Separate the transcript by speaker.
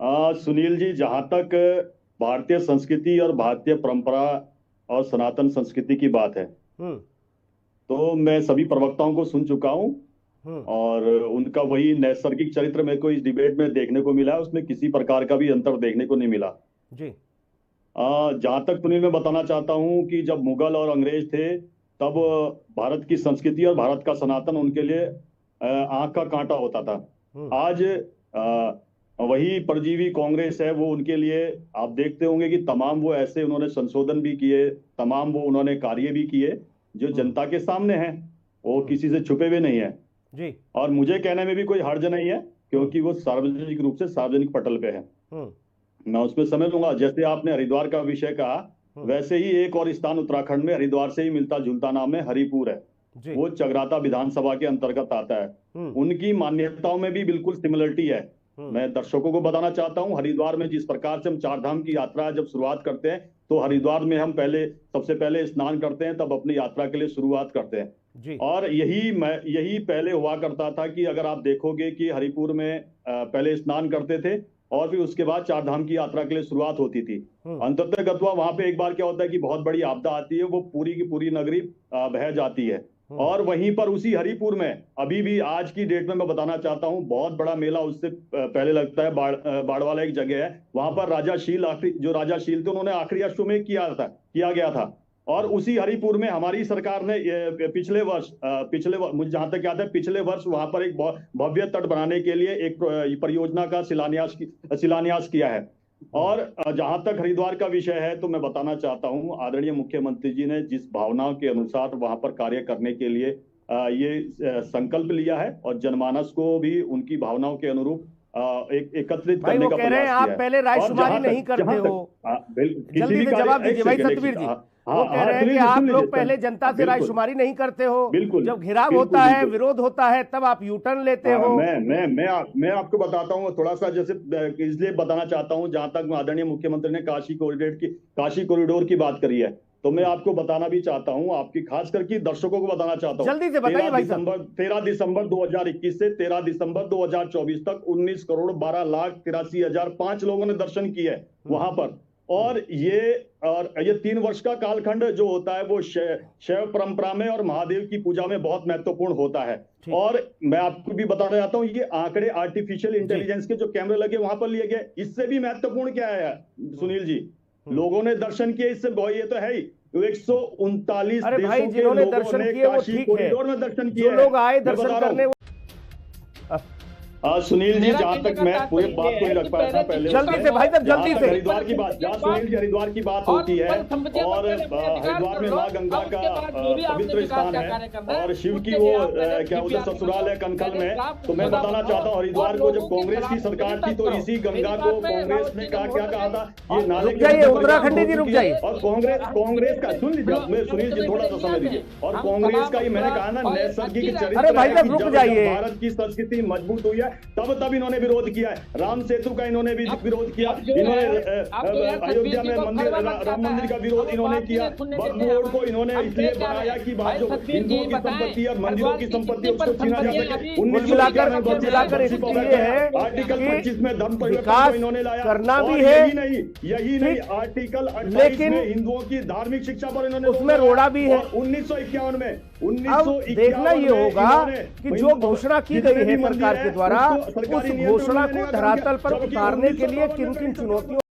Speaker 1: सुनील जी, जहां तक भारतीय संस्कृति और भारतीय परंपरा और सनातन संस्कृति की बात है,
Speaker 2: हम्म।
Speaker 1: तो मैं सभी प्रवक्ताओं को सुन चुका हूं।
Speaker 2: हम्म।
Speaker 1: और उनका वही नैसर्गिक चरित्र मेरे को इस डिबेट में देखने को मिला है, उसमें किसी प्रकार का भी अंतर देखने को नहीं मिला।
Speaker 2: जी।
Speaker 1: जहां तक सुनील, मैं बताना चाहता हूं कि जब मुगल और अंग्रेज थे, तब भारत की संस्कृति और भारत का सनातन उनके लिए आंख का कांटा होता था।
Speaker 2: हम्म।
Speaker 1: आज वही परजीवी कांग्रेस है, वो उनके लिए, आप देखते होंगे कि तमाम वो ऐसे उन्होंने संशोधन भी किए, तमाम वो उन्होंने कार्य भी किए जो जनता के सामने हैं, वो किसी से छुपे हुए नहीं है।
Speaker 2: जी।
Speaker 1: और मुझे कहने में भी कोई हर्ज नहीं है, क्योंकि वो सार्वजनिक रूप से सार्वजनिक पटल पे है। मैं उसमें समझ लूंगा। जैसे आपने हरिद्वार का विषय कहा, वैसे ही एक और स्थान उत्तराखंड में हरिद्वार से ही मिलता जुलता नाम है, हरिपुर है। वो चगराता विधानसभा के अंतर्गत आता है। उनकी मान्यताओं में भी बिल्कुल सिमिलरिटी है। मैं दर्शकों को बताना चाहता हूं, हरिद्वार में जिस प्रकार से हम चार धाम की यात्रा जब शुरुआत करते हैं, तो हरिद्वार में हम सबसे पहले स्नान करते हैं, तब अपनी यात्रा के लिए शुरुआत करते हैं जी। और यही पहले हुआ करता था कि अगर आप देखोगे कि हरिपुर में पहले स्नान करते थे और फिर उसके बाद चार धाम की यात्रा के लिए शुरुआत होती थी। अंततः गत्वा वहां पे एक बार क्या होता है कि बहुत बड़ी आपदा आती है, वो पूरी की पूरी नगरी बह जाती है। और वहीं पर उसी हरिपुर में अभी भी आज की डेट में मैं बताना चाहता हूं, बहुत बड़ा मेला उससे पहले लगता है। बाड़वाला एक जगह है, वहां पर जो राजा शील थे, उन्होंने आखिरी अश्वमेध किया गया था। और उसी हरिपुर में हमारी सरकार ने पिछले वर्ष मुझे जहां तक याद है, पिछले वर्ष वहां पर एक भव्य तट बनाने के लिए एक परियोजना का शिलान्यास किया है। और जहां तक हरिद्वार का विषय है, तो मैं बताना चाहता हूं, आदरणीय मुख्यमंत्री जी ने जिस भावनाओं के अनुसार वहां पर कार्य करने के लिए ये संकल्प लिया है, और जनमानस को भी उनकी भावनाओं के अनुरूप एकत्रित करने का प्रयास किया है।
Speaker 2: आप पहले रायशुमारी नहीं करते हो। जल्दी से जवाब दीजिए भाई सतवीर जी। वो कह रहे हैं कि आप लोग पहले जनता से रायशुमारी नहीं करते हो, जब घिराव होता है, विरोध होता है, तब आप यू टर्न लेते हो।
Speaker 1: मैं आपको बताता हूँ थोड़ा सा, जैसे इसलिए बताना चाहता हूँ, जहां तक आदरणीय मुख्यमंत्री ने काशी कॉरिडोर की बात करी है, तो मैं आपको बताना भी चाहता हूं, आपकी खास करके दर्शकों को बताना चाहता हूं।
Speaker 2: जल्दी से बताइए भाई साहब।
Speaker 1: 13 दिसंबर 2021 से 13 दिसंबर 2024 तक 19 करोड़ 12 लाख 83,005 लोगों ने दर्शन किए वहां पर। और ये 3 वर्ष का कालखंड जो होता है, वो शैव परंपरा में और महादेव की पूजा में बहुत महत्वपूर्ण होता है। और मैं आपको भी बताना चाहता हूं, ये आंकड़े आर्टिफिशियल इंटेलिजेंस के जो कैमरे लगे वहां पर लिए गए। इससे भी महत्वपूर्ण क्या है सुनील जी, लोगों ने दर्शन किए, इससे ये तो है ही, 139
Speaker 2: भाई जिन्होंने दर्शन किए वो ठीक है,
Speaker 1: में दर्शन किए,
Speaker 2: जो लोग आए दर्शन करने।
Speaker 1: सुनील जी, जहां तक मैं पूरी बात को रख पाया था पहले,
Speaker 2: जल्दी से भाई साहब, जल्दी से।
Speaker 1: हरिद्वार की बात, जहां सुनील जी हरिद्वार की बात होती है, और हरिद्वार में मां गंगा का पवित्र स्थान है, और शिव की वो क्या बोलते ससुराल है कनखल में। तो मैं बताना चाहता हूँ, हरिद्वार को जब कांग्रेस की सरकार थी, तो इसी गंगा को कांग्रेस ने क्या कहा था, ये नाले,
Speaker 2: उत्तराखंड जी रुक जाइए।
Speaker 1: और कांग्रेस का सुन लीजिए, सुनील जी थोड़ा सा समय दीजिए। और कांग्रेस का ही मैंने कहा ना, नैसर्गिक चरित्र, भारत की संस्कृति मजबूत हुई है, तब इन्होंने विरोध किया है। राम सेतु का इन्होंने भी विरोध किया, इन्होंने अयोध्या में राम मंदिर का विरोध इन्होंने किया। वक्फ बोर्ड को इन्होंने इसलिए बनाया कि जो हिंदुओं की संपत्ति और मंदिरों की संपत्ति उसको छीना जा सके। 1991 है आर्टिकल 25 में धर्म परिवर्तन इन्होंने लाया,
Speaker 2: करना भी है,
Speaker 1: यही नहीं आर्टिकल 28 में हिंदुओं की धार्मिक शिक्षा पर इन्होंने
Speaker 2: उसमें रोड़ा भी है।
Speaker 1: 1951 में
Speaker 2: देखना ये होगा कि जो घोषणा की गई है सरकार के द्वारा, उस घोषणा को धरातल पर उतारने के लिए किन किन चुनौतियों